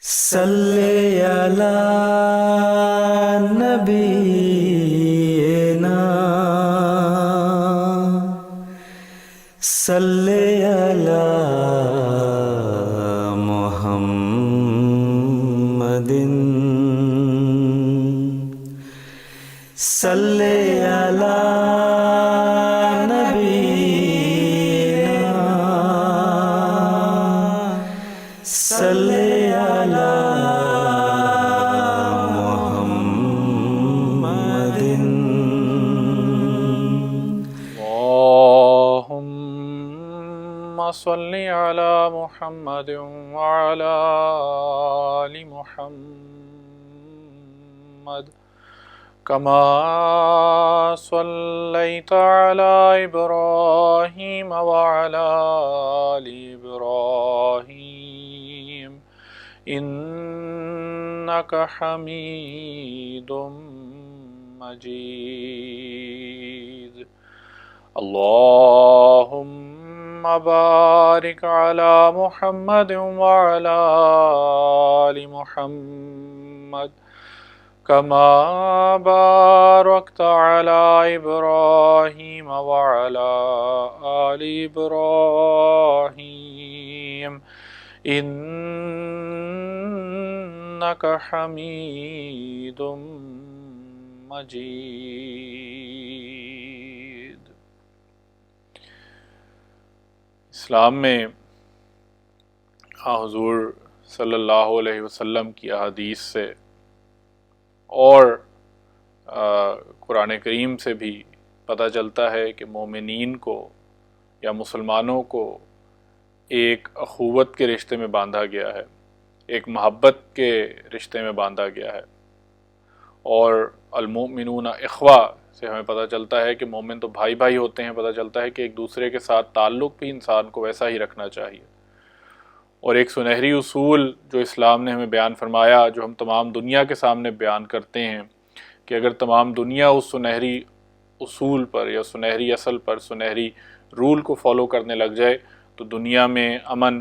صلی علی نبینا صلی علی محمد صلی علی نبینا صلی علی محمد اللهم صل على محمد وعلى آل محمد كما صليت على إبراهيم وعلى آل إبراهيم إنك حميد مجيد. اللهم بارك على محمد وعلى آل محمد كما باركت على إبراهيم وعلى آل إبراهيم إنك حميد مجيد. اسلام میں حضور صلی اللہ علیہ وسلم کی احادیث سے اور قرآن کریم سے بھی پتہ چلتا ہے کہ مومنین کو یا مسلمانوں کو ایک اخوت کے رشتے میں باندھا گیا ہے، ایک محبت کے رشتے میں باندھا گیا ہے. اور المؤمنون اخوہ سے ہمیں پتہ چلتا ہے کہ مومن تو بھائی بھائی ہوتے ہیں. پتہ چلتا ہے کہ ایک دوسرے کے ساتھ تعلق بھی انسان کو ویسا ہی رکھنا چاہیے. اور ایک سنہری اصول جو اسلام نے ہمیں بیان فرمایا، جو ہم تمام دنیا کے سامنے بیان کرتے ہیں، کہ اگر تمام دنیا اس سنہری اصول پر یا سنہری اصل پر، سنہری رول کو فالو کرنے لگ جائے تو دنیا میں امن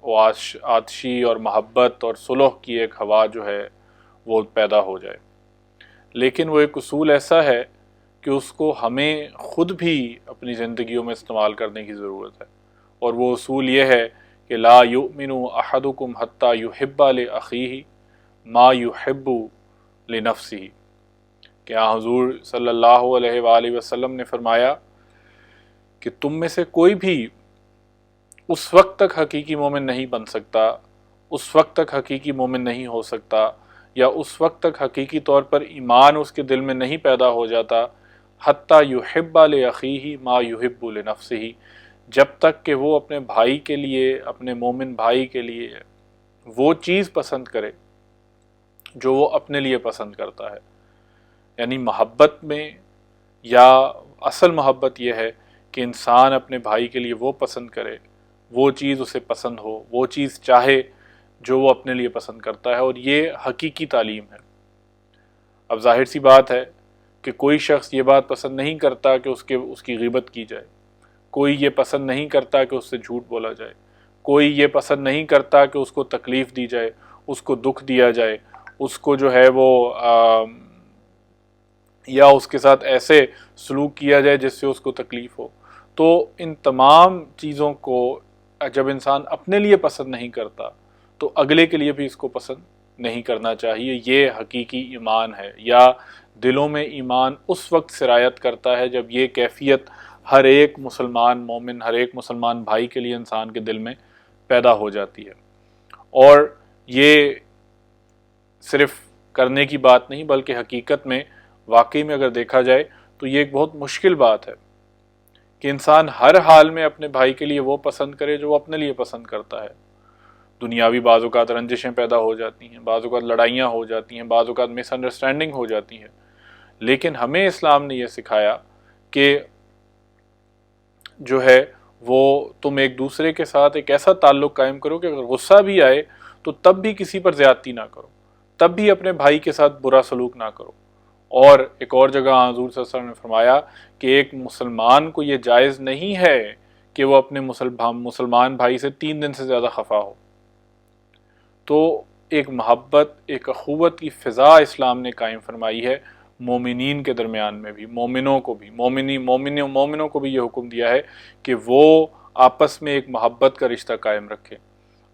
و آتشی اور محبت اور صلح کی ایک ہوا جو ہے وہ پیدا ہو جائے. لیکن وہ ایک اصول ایسا ہے کہ اس کو ہمیں خود بھی اپنی زندگیوں میں استعمال کرنے کی ضرورت ہے. اور وہ اصول یہ ہے کہ لا یؤمن احدکم حتی یحب لاخیہ ما یحب لنفسہ، کہ حضور صلی اللہ علیہ وآلہ وسلم نے فرمایا کہ تم میں سے کوئی بھی اس وقت تک حقیقی مومن نہیں بن سکتا، اس وقت تک حقیقی مومن نہیں ہو سکتا، یا اس وقت تک حقیقی طور پر ایمان اس کے دل میں نہیں پیدا ہو جاتا حتی یحب لاخیہ ما یحب لنفسہ، جب تک کہ وہ اپنے بھائی کے لیے، اپنے مومن بھائی کے لیے وہ چیز پسند کرے جو وہ اپنے لیے پسند کرتا ہے. یعنی محبت میں یا اصل محبت یہ ہے کہ انسان اپنے بھائی کے لیے وہ پسند کرے، وہ چیز اسے پسند ہو، وہ چیز چاہے جو وہ اپنے لیے پسند کرتا ہے. اور یہ حقیقی تعلیم ہے. اب ظاہر سی بات ہے کہ کوئی شخص یہ بات پسند نہیں کرتا کہ اس کی غیبت کی جائے، کوئی یہ پسند نہیں کرتا کہ اس سے جھوٹ بولا جائے، کوئی یہ پسند نہیں کرتا کہ اس کو تکلیف دی جائے، اس کو دکھ دیا جائے، اس کو جو ہے وہ یا اس کے ساتھ ایسے سلوک کیا جائے جس سے اس کو تکلیف ہو. تو ان تمام چیزوں کو جب انسان اپنے لیے پسند نہیں کرتا تو اگلے کے لیے بھی اس کو پسند نہیں کرنا چاہیے. یہ حقیقی ایمان ہے، یا دلوں میں ایمان اس وقت سرایت کرتا ہے جب یہ کیفیت ہر ایک مسلمان مومن، ہر ایک مسلمان بھائی کے لیے انسان کے دل میں پیدا ہو جاتی ہے. اور یہ صرف کرنے کی بات نہیں بلکہ حقیقت میں واقعی میں اگر دیکھا جائے تو یہ ایک بہت مشکل بات ہے کہ انسان ہر حال میں اپنے بھائی کے لیے وہ پسند کرے جو وہ اپنے لیے پسند کرتا ہے. دنیاوی بعض اوقات رنجشیں پیدا ہو جاتی ہیں، بعض اوقات لڑائیاں ہو جاتی ہیں، بعض اوقات مس انڈرسٹینڈنگ ہو جاتی ہے. لیکن ہمیں اسلام نے یہ سکھایا کہ جو ہے وہ تم ایک دوسرے کے ساتھ ایک ایسا تعلق قائم کرو کہ اگر غصہ بھی آئے تو تب بھی کسی پر زیادتی نہ کرو، تب بھی اپنے بھائی کے ساتھ برا سلوک نہ کرو. اور ایک اور جگہ حضور صلی اللہ علیہ وسلم نے فرمایا کہ ایک مسلمان کو یہ جائز نہیں ہے کہ وہ اپنے مسلمان بھائی سے 3 دن سے زیادہ خفا ہو. تو ایک محبت، ایک اخوت کی فضا اسلام نے قائم فرمائی ہے مومنین کے درمیان میں بھی، مومنوں کو بھی، مومنوں کو بھی یہ حکم دیا ہے کہ وہ آپس میں ایک محبت کا رشتہ قائم رکھیں،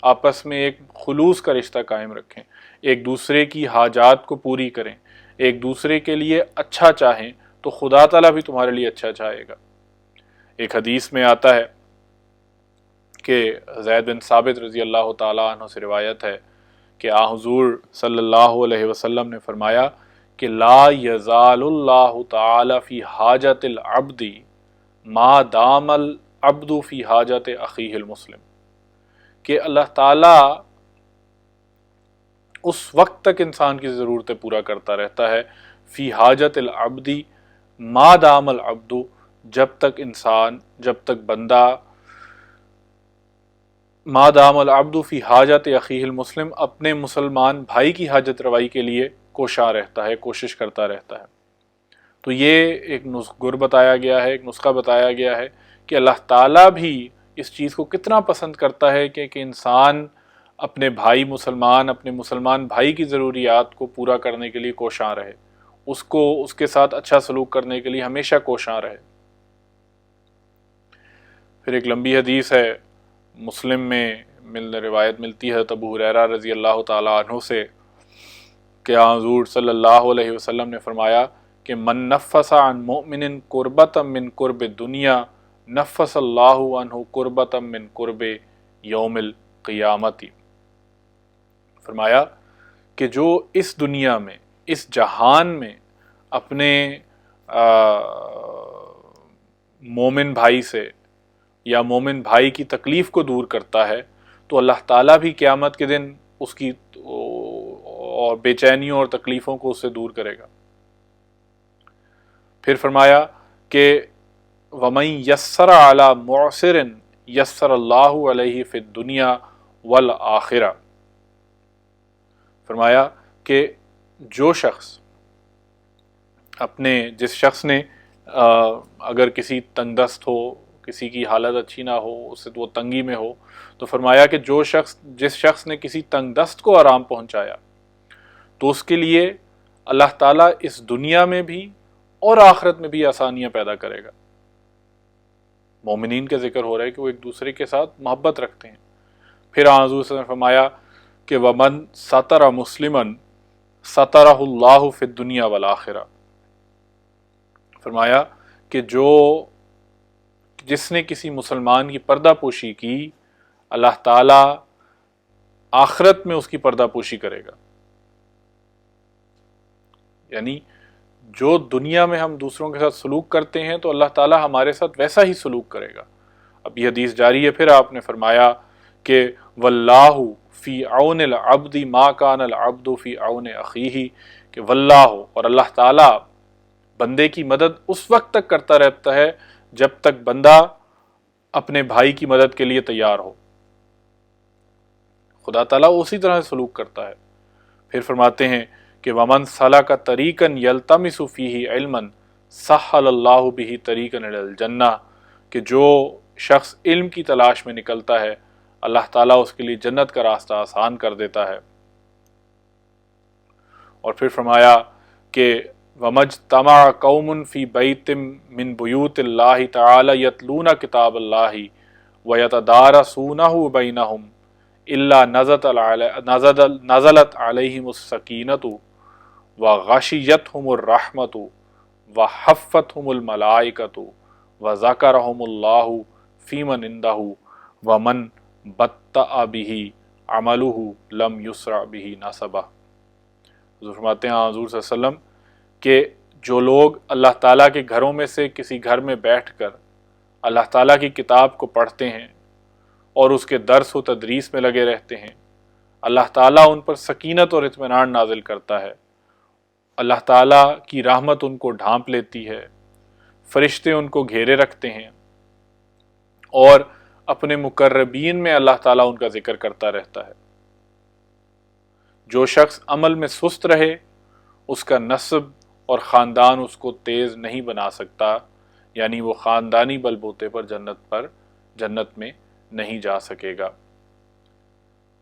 آپس میں ایک خلوص کا رشتہ قائم رکھیں، ایک دوسرے کی حاجات کو پوری کریں، ایک دوسرے کے لیے اچھا چاہیں تو خدا تعالیٰ بھی تمہارے لیے اچھا چاہے گا۔ ایک حدیث میں آتا ہے کہ زید بن ثابت رضی اللہ تعالیٰ عنہ سے روایت ہے کہ حضور صلی اللہ علیہ وسلم نے فرمایا کہ لا یزال اللہ تعالی فی حاجت العبد ما دام العبد فی حاجت اخیہ المسلم، کہ اللہ تعالیٰ اس وقت تک انسان کی ضرورتیں پورا کرتا رہتا ہے، فی حاجت العبد ما دام العبد، جب تک بندہ، ما دام العبد فی حاجت اخیہ المسلم، اپنے مسلمان بھائی کی حاجت روائی کے لیے کوشاں رہتا ہے، کوشش کرتا رہتا ہے۔ تو یہ ایک گر بتایا گیا ہے، ایک نسخہ بتایا گیا ہے کہ اللہ تعالیٰ بھی اس چیز کو کتنا پسند کرتا ہے کہ انسان اپنے اپنے مسلمان بھائی کی ضروریات کو پورا کرنے کے لیے کوشاں رہے، اس کے ساتھ اچھا سلوک کرنے کے لیے ہمیشہ کوشاں رہے۔ پھر ایک لمبی حدیث ہے، مسلم میں روایت ملتی ہے ابو ہریرہ رضی اللہ تعالیٰ عنہ سے کہ حضور صلی اللہ علیہ وسلم نے فرمایا کہ من نفس عن مؤمن قربتا من قرب دنیا نفس اللہ عنہ قربتا من قرب یوم القیامت، فرمایا کہ جو اس دنیا میں، اس جہان میں اپنے مومن بھائی سے یا مومن بھائی کی تکلیف کو دور کرتا ہے تو اللہ تعالیٰ بھی قیامت کے دن اس کی اور بے چینیوں اور تکلیفوں کو اس سے دور کرے گا۔ پھر فرمایا کہ وَمَن يَسَّرَ عَلَى مُعْسِرٍ يَسَّرَ اللَّهُ عَلَيْهِ فِي الدُّنْيَا وَالْآخِرَةِ، فرمایا کہ جس شخص نے اگر کسی تنگ دست ہو، کسی کی حالت اچھی نہ ہو، اس سے وہ تنگی میں ہو، تو فرمایا کہ جس شخص نے کسی تنگ دست کو آرام پہنچایا تو اس کے لیے اللہ تعالیٰ اس دنیا میں بھی اور آخرت میں بھی آسانیاں پیدا کرے گا۔ مومنین کا ذکر ہو رہا ہے کہ وہ ایک دوسرے کے ساتھ محبت رکھتے ہیں۔ پھر حضور صلی اللہ علیہ وسلم نے فرمایا کہ وَمَن سَتَرَ مُسْلِمًا سَتَرَهُ اللَّهُ فِي الدُّنْيَا وَالْآخِرَةِ، فرمایا کہ جس نے کسی مسلمان کی پردہ پوشی کی، اللہ تعالیٰ آخرت میں اس کی پردہ پوشی کرے گا۔ یعنی جو دنیا میں ہم دوسروں کے ساتھ سلوک کرتے ہیں تو اللہ تعالیٰ ہمارے ساتھ ویسا ہی سلوک کرے گا۔ اب یہ حدیث جاری ہے، پھر آپ نے فرمایا کہ واللہ فی عون العبد ما کان العبد فی عون اخیہ، کہ واللہ، اور اللہ تعالیٰ بندے کی مدد اس وقت تک کرتا رہتا ہے جب تک بندہ اپنے بھائی کی مدد کے لیے تیار ہو۔ خدا تعالیٰ اسی طرح سے سلوک کرتا ہے۔ پھر فرماتے ہیں کہ وَمَن سَلَكَ طَرِيقًا يَلْتَمِسُ فِيهِ عِلْمًا سَهَّلَ اللَّهُ بِهِ طَرِيقًا إِلَى الْجَنَّةِ، کہ جو شخص علم کی تلاش میں نکلتا ہے اللہ تعالیٰ اس کے لیے جنت کا راستہ آسان کر دیتا ہے۔ اور پھر فرمایا کہ وَمَجْتَمَعَ قَوْمٌ فِي بَيْتٍ مِّن بُيُوتِ اللَّهِ تَعَالَى يَتْلُونَ كِتَابَ اللَّهِ وَيَتَدَارَسُونَهُ بَيْنَهُمْ إِلَّا نَزَلَتْ عَلَيْهِمُ السَّكِينَةُ وَغَشِيَتْهُمُ الرَّحْمَةُ وَحَفَّتْهُمُ الْمَلَائِكَةُ وَذَكَرَهُمُ اللَّهُ فِي مَنْ عِندَهُ وَمَنْ بَطَّأَ بِهِ عَمَلُهُ لَمْ يُسْرَعْ بِهِ نَسَبَهُ۔ حضور فرماتے ہیں حضور صلی اللہ علیہ وسلم کہ جو لوگ اللہ تعالیٰ کے گھروں میں سے کسی گھر میں بیٹھ کر اللہ تعالیٰ کی کتاب کو پڑھتے ہیں اور اس کے درس و تدریس میں لگے رہتے ہیں، اللہ تعالیٰ ان پر سکینت اور اطمینان نازل کرتا ہے، اللہ تعالیٰ کی رحمت ان کو ڈھانپ لیتی ہے، فرشتے ان کو گھیرے رکھتے ہیں، اور اپنے مقربین میں اللہ تعالیٰ ان کا ذکر کرتا رہتا ہے۔ جو شخص عمل میں سست رہے اس کا نسب اور خاندان اس کو تیز نہیں بنا سکتا، یعنی وہ خاندانی بل بوتے پر جنت میں نہیں جا سکے گا۔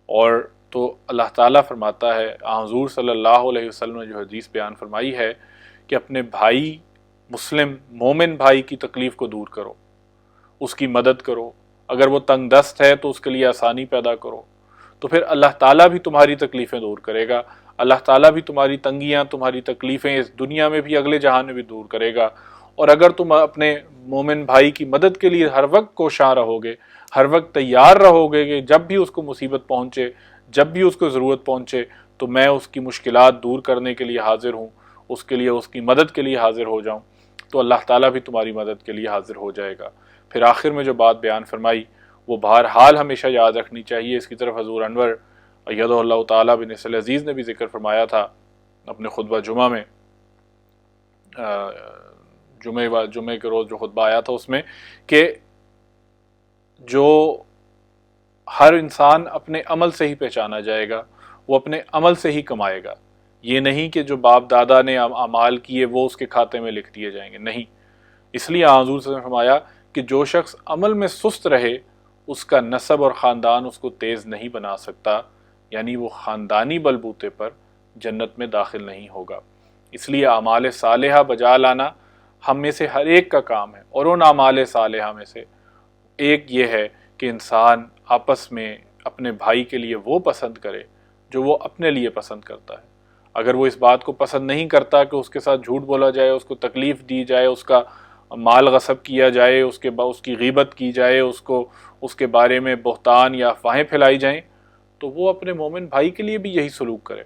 اور تو اللہ تعالیٰ فرماتا ہے، حضور صلی اللہ علیہ وسلم نے جو حدیث بیان فرمائی ہے کہ اپنے بھائی مسلم مومن بھائی کی تکلیف کو دور کرو، اس کی مدد کرو، اگر وہ تنگ دست ہے تو اس کے لیے آسانی پیدا کرو، تو پھر اللہ تعالیٰ بھی تمہاری تکلیفیں دور کرے گا، اللہ تعالیٰ بھی تمہاری تنگیاں، تمہاری تکلیفیں اس دنیا میں بھی اگلے جہان میں بھی دور کرے گا۔ اور اگر تم اپنے مومن بھائی کی مدد کے لیے ہر وقت کوشاں رہو گے، ہر وقت تیار رہو گے کہ جب بھی اس کو مصیبت پہنچے، جب بھی اس کو ضرورت پہنچے تو میں اس کی مشکلات دور کرنے کے لیے حاضر ہوں، اس کے لیے اس کی مدد کے لیے حاضر ہو جاؤں، تو اللہ تعالیٰ بھی تمہاری مدد کے لیے حاضر ہو جائے گا۔ پھر آخر میں جو بات بیان فرمائی وہ بہرحال ہمیشہ یاد رکھنی چاہیے، اس کی طرف حضور انور ایدہ اللہ تعالیٰ بن نصر العزیز نے بھی ذکر فرمایا تھا اپنے خطبہ جمعہ میں، جمعے کے روز جو خطبہ آیا تھا اس میں، کہ جو ہر انسان اپنے عمل سے ہی پہچانا جائے گا، وہ اپنے عمل سے ہی کمائے گا، یہ نہیں کہ جو باپ دادا نے اعمال کیے وہ اس کے کھاتے میں لکھ دیے جائیں گے، نہیں۔ اس لیے حضور صلی اللہ علیہ وسلم نے فرمایا کہ جو شخص عمل میں سست رہے اس کا نسب اور خاندان اس کو تیز نہیں بنا سکتا، یعنی وہ خاندانی بلبوتے پر جنت میں داخل نہیں ہوگا۔ اس لیے اعمال صالحہ بجا لانا ہم میں سے ہر ایک کا کام ہے، اور ان اعمال صالحہ میں سے ایک یہ ہے کہ انسان آپس میں اپنے بھائی کے لیے وہ پسند کرے جو وہ اپنے لیے پسند کرتا ہے۔ اگر وہ اس بات کو پسند نہیں کرتا کہ اس کے ساتھ جھوٹ بولا جائے، اس کو تکلیف دی جائے، اس کا مال غصب کیا جائے، اس کی غیبت کی جائے، اس کے بارے میں بہتان یا افواہیں پھیلائی جائیں، تو وہ اپنے مومن بھائی کے لیے بھی یہی سلوک کرے،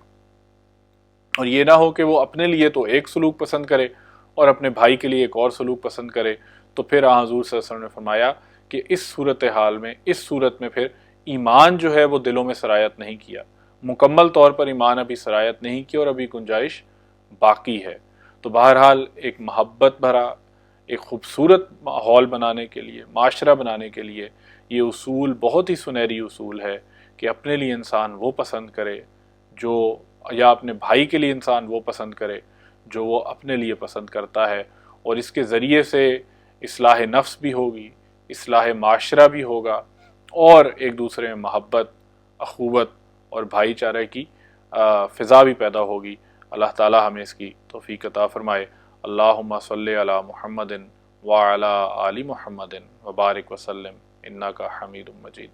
اور یہ نہ ہو کہ وہ اپنے لیے تو ایک سلوک پسند کرے اور اپنے بھائی کے لیے ایک اور سلوک پسند کرے۔ تو پھر حضور صلی اللہ علیہ وسلم نے فرمایا کہ اس صورتحال میں، اس صورت میں پھر ایمان جو ہے وہ دلوں میں سرایت نہیں کیا، مکمل طور پر ایمان ابھی سرایت نہیں کی اور ابھی گنجائش باقی ہے۔ تو بہرحال ایک محبت بھرا، ایک خوبصورت ماحول بنانے کے لیے، معاشرہ بنانے کے لیے یہ اصول بہت ہی سنہری اصول ہے کہ اپنے لیے انسان وہ پسند کرے جو، یا اپنے بھائی کے لیے انسان وہ پسند کرے جو وہ اپنے لیے پسند کرتا ہے، اور اس کے ذریعے سے اصلاح نفس بھی ہوگی، اصلاح معاشرہ بھی ہوگا، اور ایک دوسرے میں محبت، اخوت اور بھائی چارے کی فضا بھی پیدا ہوگی۔ اللہ تعالی ہمیں اس کی توفیق عطا فرمائے۔ اللہم صلی علی محمد وعلی آل محمد وبارک وسلم انک حمید مجید۔